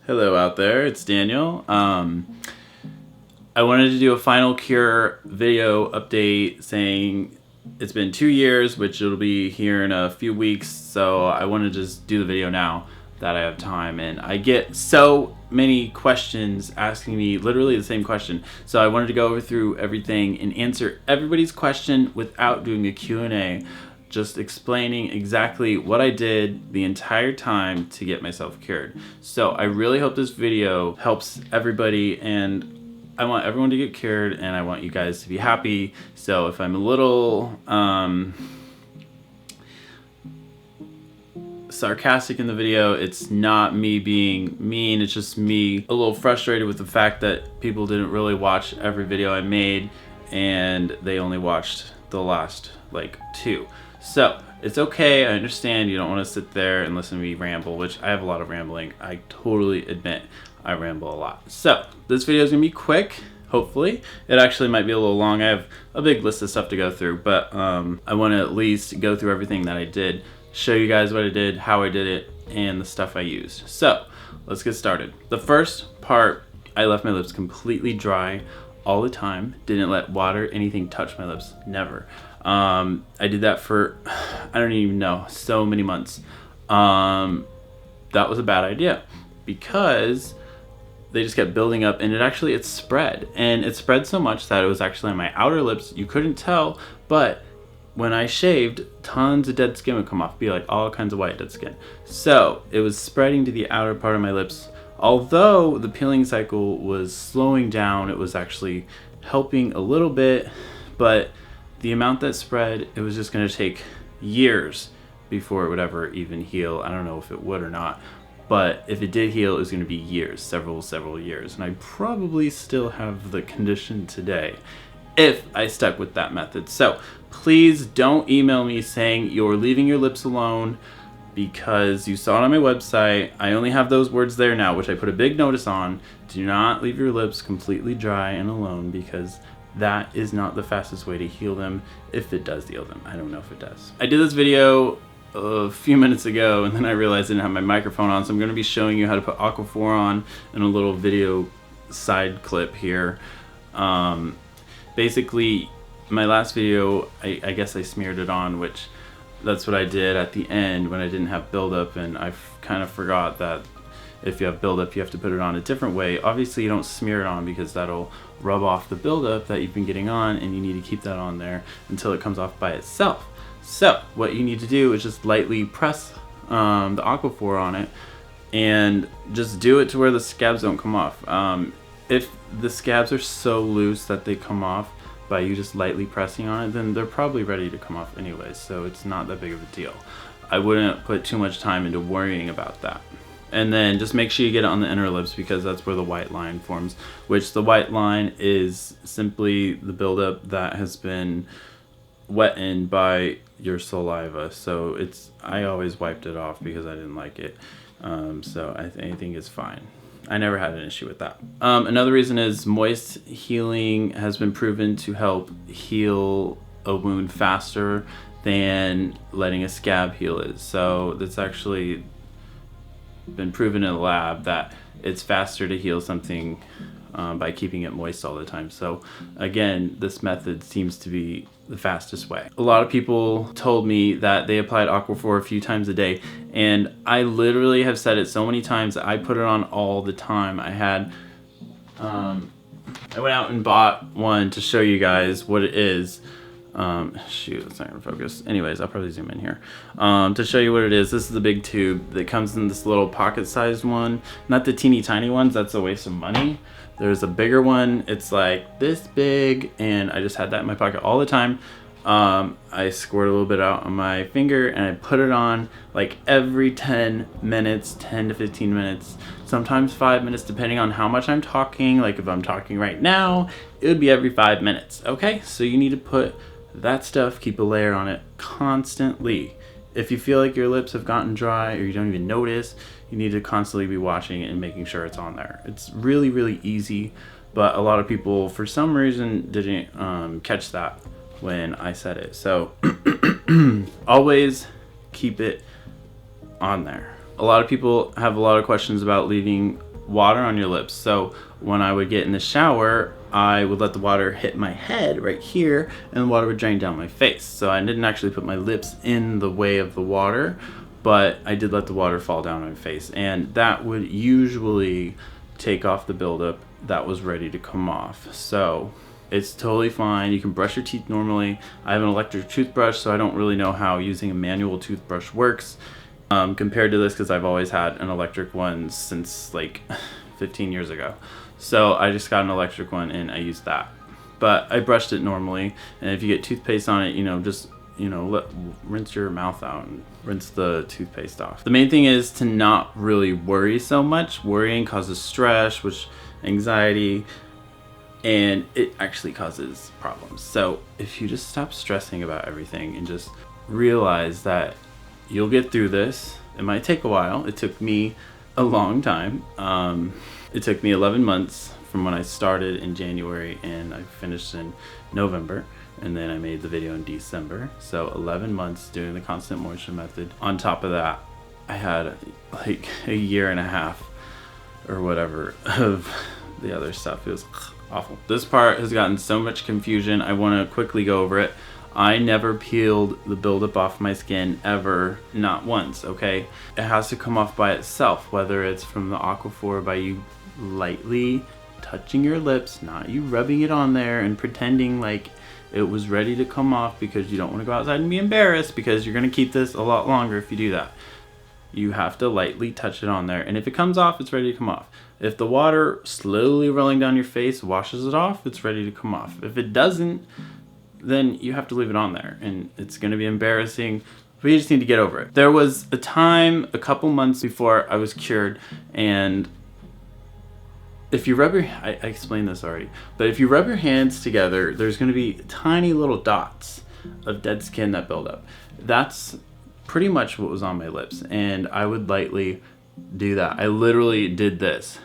Hello out there, it's Daniel. I wanted to do a final cure video update saying it's been 2 years, which it'll be here in a few weeks, so I want to just do the video now that I have time. And I get so many questions asking me literally the same question, so I wanted to go over through everything and answer everybody's question without doing a Q&A. Just explaining exactly what I did the entire time to get myself cured. So I really hope this video helps everybody, and I want everyone to get cured, and I want you guys to be happy. So if I'm a little sarcastic in the video, it's not me being mean, it's just me a little frustrated with the fact that people didn't really watch every video I made, and they only watched the last like 2. So it's okay, I understand you don't want to sit there and listen to me ramble, which I have a lot of rambling. I totally admit I ramble a lot. So this video is gonna be quick, hopefully. It actually might be a little long. I have a big list of stuff to go through, but I want to at least go through everything that I did, show you guys what I did, how I did it, and the stuff I used. So let's get started. The first part, I left my lips completely dry all the time. Didn't let water, anything touch my lips, never. I did that for, I don't even know, so many months. That was a bad idea because they just kept building up, and it spread. And it spread so much that it was actually on my outer lips. You couldn't tell, but when I shaved, tons of dead skin would come off, be like all kinds of white dead skin. So it was spreading to the outer part of my lips. Although the peeling cycle was slowing down, it was actually helping a little bit, but the amount that spread, it was just going to take years before it would ever even heal. I don't know if it would or not, but if it did heal, it was going to be years, several years. And I probably still have the condition today if I stuck with that method. So please don't email me saying you're leaving your lips alone because you saw it on my website. I only have those words there now, which I put a big notice on. Do not leave your lips completely dry and alone, because that is not the fastest way to heal them, if it does heal them. I don't know if it does. I did this video a few minutes ago, and then I realized I didn't have my microphone on, so I'm going to be showing you how to put Aquaphor on in a little video side clip here. Basically, my last video, I guess I smeared it on, which that's what I did at the end when I didn't have buildup, and I kind of forgot that if you have buildup, you have to put it on a different way. Obviously, you don't smear it on because that'll rub off the buildup that you've been getting on, and you need to keep that on there until it comes off by itself. So what you need to do is just lightly press the Aquaphor on it, and just do it to where the scabs don't come off. If the scabs are so loose that they come off by you just lightly pressing on it, then they're probably ready to come off anyways, so it's not that big of a deal. I wouldn't put too much time into worrying about that. And then just make sure you get it on the inner lips, because that's where the white line forms, which the white line is simply the buildup that has been wetted by your saliva. So I always wiped it off because I didn't like it. So I think it's fine. I never had an issue with that. Another reason is moist healing has been proven to help heal a wound faster than letting a scab heal it. So that's actually been proven in the lab that it's faster to heal something by keeping it moist all the time. So again, this method seems to be the fastest way. A lot of people told me that they applied Aquaphor a few times a day, and I literally have said it so many times that I put it on all the time. I went out and bought one to show you guys what it is. Shoot, it's not gonna focus. Anyways, I'll probably zoom in here. To show you what it is, this is the big tube that comes in this little pocket-sized one. Not the teeny tiny ones, that's a waste of money. There's a bigger one, it's like this big, and I just had that in my pocket all the time. I squirt a little bit out on my finger, and I put it on like every 10 minutes, 10 to 15 minutes, sometimes 5 minutes, depending on how much I'm talking. Like if I'm talking right now, it would be every 5 minutes, okay? So you need to put that stuff, keep a layer on it constantly. If you feel like your lips have gotten dry or you don't even notice, you need to constantly be watching it and making sure it's on there. It's really, really easy, but a lot of people, for some reason, didn't catch that when I said it. So always keep it on there. A lot of people have a lot of questions about leaving water on your lips. So when I would get in the shower, I would let the water hit my head right here, and the water would drain down my face. So I didn't actually put my lips in the way of the water, but I did let the water fall down on my face, and that would usually take off the buildup that was ready to come off. So it's totally fine. You can brush your teeth normally. I have an electric toothbrush, so I don't really know how using a manual toothbrush works compared to this, because I've always had an electric one since like 15 years ago. So I just got an electric one and I use that. But I brushed it normally, and if you get toothpaste on it, just rinse your mouth out and rinse the toothpaste off. The main thing is to not really worry so much. Worrying causes stress, which anxiety, and it actually causes problems. So if you just stop stressing about everything and just realize that you'll get through this. It might take a while. It took me a long time. It took me 11 months from when I started in January and I finished in November, and then I made the video in December. So 11 months doing the constant moisture method. On top of that, I had like a year and a half or whatever of the other stuff. It was awful. This part has gotten so much confusion. I want to quickly go over it. I never peeled the buildup off my skin ever, not once, okay? It has to come off by itself, whether it's from the Aquaphor by you lightly touching your lips, not you rubbing it on there and pretending like it was ready to come off, because you don't want to go outside and be embarrassed, because you're going to keep this a lot longer if you do that. You have to lightly touch it on there, and if it comes off, it's ready to come off. If the water slowly rolling down your face washes it off, it's ready to come off. If it doesn't, then you have to leave it on there, and it's going to be embarrassing, but you just need to get over it. There was a time a couple months before I was cured, and if you rub your, I explained this already, but if you rub your hands together, there's going to be tiny little dots of dead skin that build up. That's pretty much what was on my lips, and I would lightly do that. I literally did this.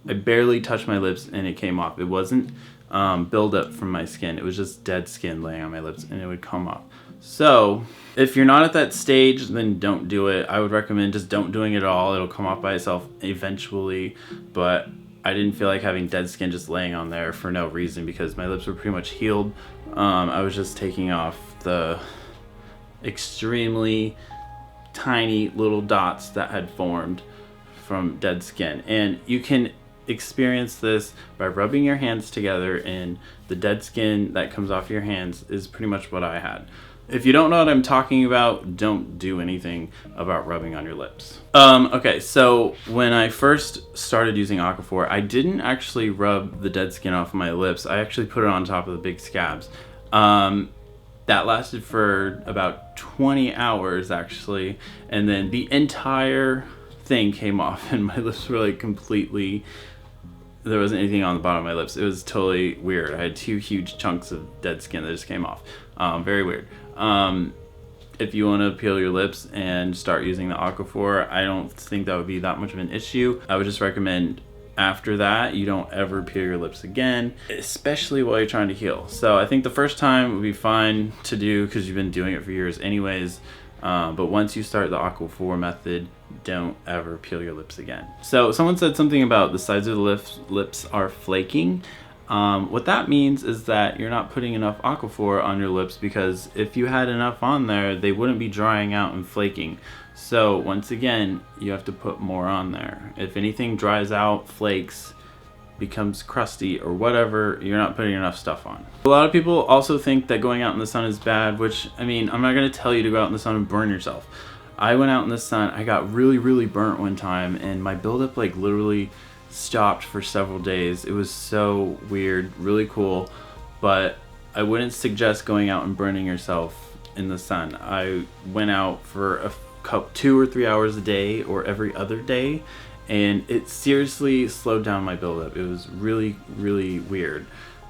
I barely touched my lips and it came off. It wasn't buildup from my skin. It was just dead skin laying on my lips, and it would come off. So if you're not at that stage, then don't do it. I would recommend just don't doing it at all. It'll come off by itself eventually, but I didn't feel like having dead skin just laying on there for no reason, because my lips were pretty much healed. I was just taking off the extremely tiny little dots that had formed from dead skin, and you can experience this by rubbing your hands together, and the dead skin that comes off your hands is pretty much what I had. If you don't know what I'm talking about, don't do anything about rubbing on your lips. Okay, so when I first started using Aquaphor, I didn't actually rub the dead skin off my lips. I actually put it on top of the big scabs. That lasted for about 20 hours actually, and then the entire thing came off and my lips were like completely, there wasn't anything on the bottom of my lips. It was totally weird. I had 2 huge chunks of dead skin that just came off. Very weird. If you want to peel your lips and start using the Aquaphor, I don't think that would be that much of an issue. I would just recommend after that you don't ever peel your lips again, especially while you're trying to heal. So I think the first time would be fine to do because you've been doing it for years anyways. But once you start the Aquaphor method, don't ever peel your lips again. So someone said something about the sides of the lips are flaking. What that means is that you're not putting enough Aquaphor on your lips, because if you had enough on there, they wouldn't be drying out and flaking. So once again, you have to put more on there. If anything dries out, flakes, becomes crusty or whatever, you're not putting enough stuff on. A lot of people also think that going out in the sun is bad, which, I mean, I'm not going to tell you to go out in the sun and burn yourself. I went out in the sun, I got really burnt one time, and my buildup like literally stopped for several days. It was so weird, really cool, but I wouldn't suggest going out and burning yourself in the sun. I went out for 2 or 3 hours a day or every other day, and it seriously slowed down my buildup. It was really weird.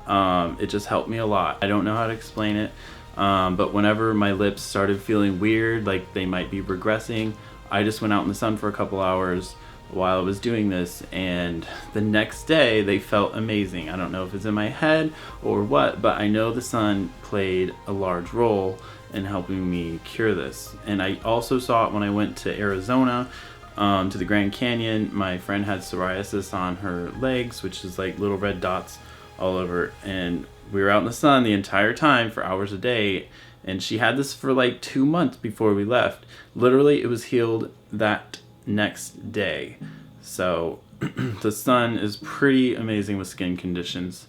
It just helped me a lot. I don't know how to explain it, but whenever my lips started feeling weird, like they might be regressing, I just went out in the sun for a couple hours while I was doing this, and the next day they felt amazing. I don't know if it's in my head or what, but I know the sun played a large role in helping me cure this. And I also saw it when I went to Arizona to the Grand Canyon. My friend had psoriasis on her legs, which is like little red dots all over, and we were out in the sun the entire time for hours a day, and she had this for like 2 months before we left. Literally, it was healed that next day. So the sun is pretty amazing with skin conditions,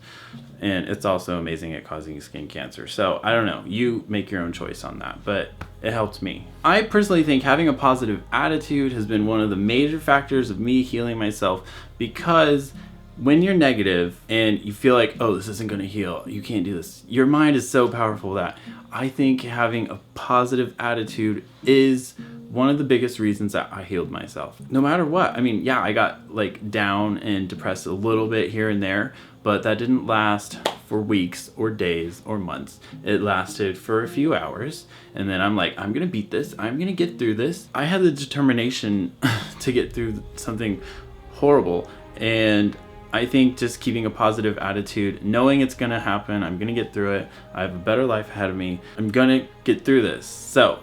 and it's also amazing at causing skin cancer. So I don't know, you make your own choice on that, but it helped me. I personally think having a positive attitude has been one of the major factors of me healing myself, because when you're negative and you feel like, oh, this isn't gonna heal, you can't do this, your mind is so powerful that I think having a positive attitude is one of the biggest reasons that I healed myself. No matter what. I mean, yeah, I got like down and depressed a little bit here and there, but that didn't last for weeks or days or months. It lasted for a few hours, and then I'm like, I'm gonna beat this, I'm gonna get through this. I had the determination to get through something horrible, and I think just keeping a positive attitude, knowing it's gonna happen, I'm gonna get through it, I have a better life ahead of me, I'm gonna get through this. So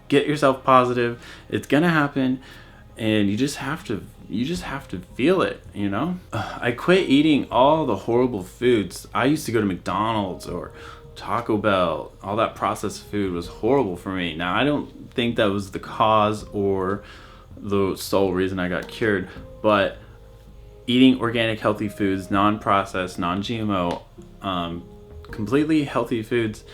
get yourself positive, it's gonna happen, and you just have to feel it, you know? I quit eating all the horrible foods. I used to go to McDonald's or Taco Bell. All that processed food was horrible for me. Now, I don't think that was the cause or the sole reason I got cured, but eating organic, healthy foods, non-processed, non-GMO, completely healthy foods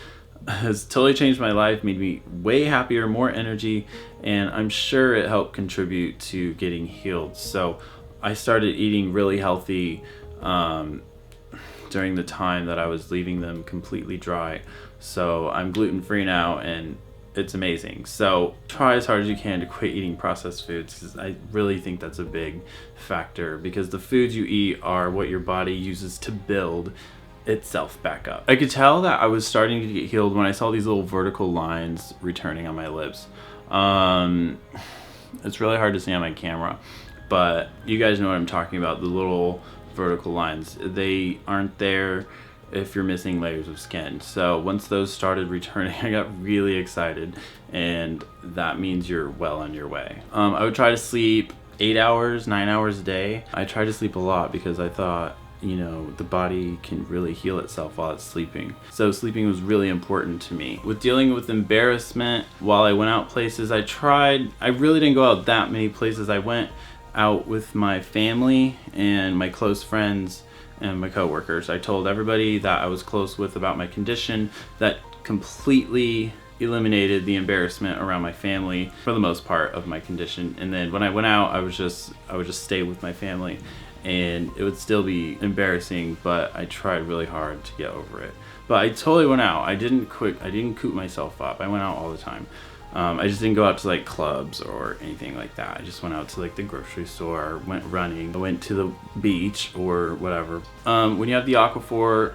has totally changed my life, made me way happier, more energy, and I'm sure it helped contribute to getting healed. So I started eating really healthy during the time that I was leaving them completely dry. So I'm gluten-free now, and it's amazing. So try as hard as you can to quit eating processed foods, because I really think that's a big factor, because the foods you eat are what your body uses to build itself back up. I could tell that I was starting to get healed when I saw these little vertical lines returning on my lips. It's really hard to see on my camera, but you guys know what I'm talking about, the little vertical lines. They aren't there if you're missing layers of skin. So once those started returning, I got really excited, and that means you're well on your way. I would try to sleep 8 hours, 9 hours a day. I tried to sleep a lot because I thought, you know, the body can really heal itself while it's sleeping. So sleeping was really important to me. With dealing with embarrassment while I went out places, I really didn't go out that many places. I went out with my family and my close friends and my coworkers. I told everybody that I was close with about my condition. That completely eliminated the embarrassment around my family for the most part of my condition. And then when I went out, I would just stay with my family, and it would still be embarrassing, but I tried really hard to get over it. But I totally went out. I didn't coop myself up. I went out all the time. I just didn't go out to like clubs or anything like that. I just went out to like the grocery store, went running, I went to the beach or whatever. When you have the Aquaphor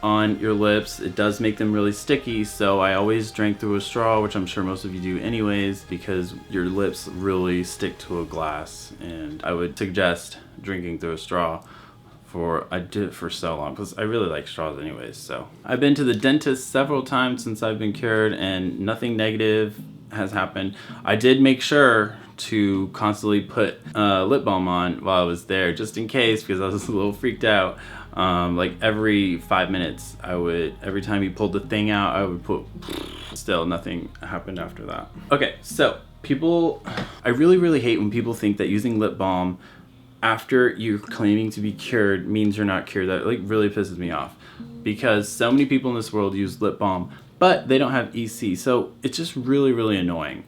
on your lips, it does make them really sticky, so I always drank through a straw, which I'm sure most of you do anyways, because your lips really stick to a glass, and I would suggest drinking through a straw. I did it for so long because I really like straws anyways. So I've been to the dentist several times since I've been cured, and nothing negative has happened. I did make sure to constantly put lip balm on while I was there, just in case, because I was a little freaked out. Like every 5 minutes, every time you pulled the thing out, I would put, still nothing happened after that. Okay, so I really hate when people think that using lip balm after you're claiming to be cured means you're not cured. That like really pisses me off, because so many people in this world use lip balm, but they don't have EC, so it's just really annoying.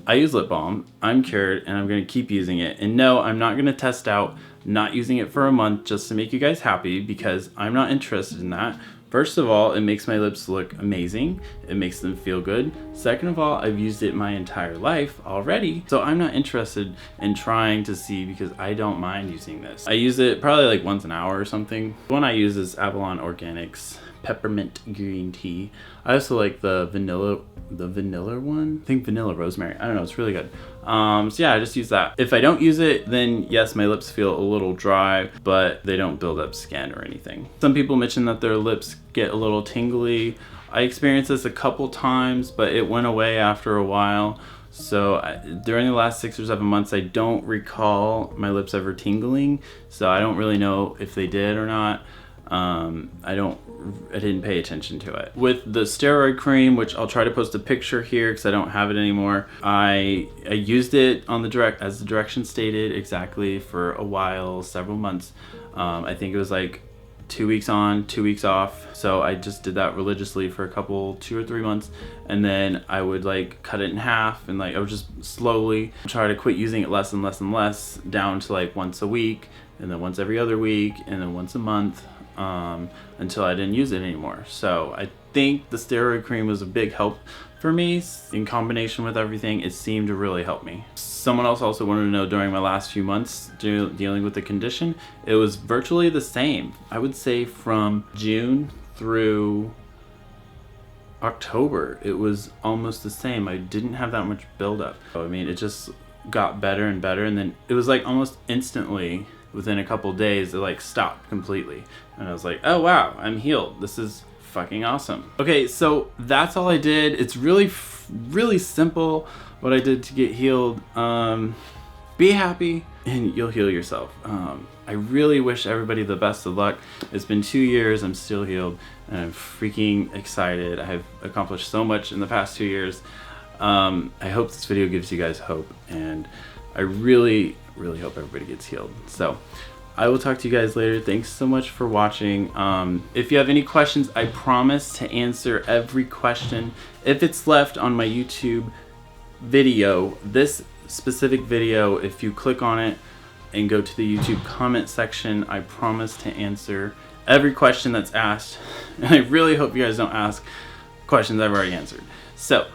I use lip balm, I'm cured, and I'm gonna keep using it. And no, I'm not gonna test out not using it for a month just to make you guys happy, because I'm not interested in that. First of all, it makes my lips look amazing. It makes them feel good. Second of all, I've used it my entire life already, so I'm not interested in trying to see, because I don't mind using this. I use it probably like once an hour or something. The one I use is Avalon Organics Peppermint Green Tea. I also like the vanilla one. I think vanilla rosemary. I don't know, it's really good. So yeah, I just use that. If I don't use it, then yes, my lips feel a little dry, but they don't build up skin or anything. Some people mention that their lips get a little tingly. I experienced this a couple times, but it went away after a while. So during the last 6 or 7 months, I don't recall my lips ever tingling, so I don't really know if they did or not. I didn't pay attention to it. With the steroid cream, which I'll try to post a picture here because I don't have it anymore, I used it on as the directions stated exactly for a while, several months. I think it was like 2 weeks on, 2 weeks off. So I just did that religiously for 2 or 3 months, and then I would like cut it in half, and like I would just slowly try to quit using it less and less and less, down to like once a week, and then once every other week, and then once a month, until I didn't use it anymore. So I think the steroid cream was a big help for me. In combination with everything, it seemed to really help me. Someone else also wanted to know, during my last few months dealing with the condition, it was virtually the same. I would say from June through October, it was almost the same. I didn't have that much buildup. I mean, it just got better and better, and then it was like almost instantly, within a couple days, it like stopped completely. And I was like, oh wow, I'm healed. This is fucking awesome. Okay, so that's all I did. It's really simple what I did to get healed. Be happy and you'll heal yourself. I really wish everybody the best of luck. It's been 2 years, I'm still healed, and I'm freaking excited. I have accomplished so much in the past 2 years. I hope this video gives you guys hope, and I really hope everybody gets healed. So I will talk to you guys later. Thanks so much for watching. If you have any questions, I promise to answer every question. If it's left on my YouTube video, this specific video, if you click on it and go to the YouTube comment section, I promise to answer every question that's asked. And I really hope you guys don't ask questions I've already answered. So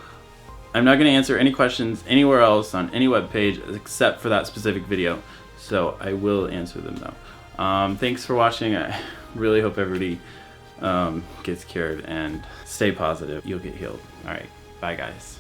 I'm not going to answer any questions anywhere else on any web page except for that specific video. So I will answer them though. Thanks for watching. I really hope everybody gets cured, and stay positive. You'll get healed. All right. Bye guys.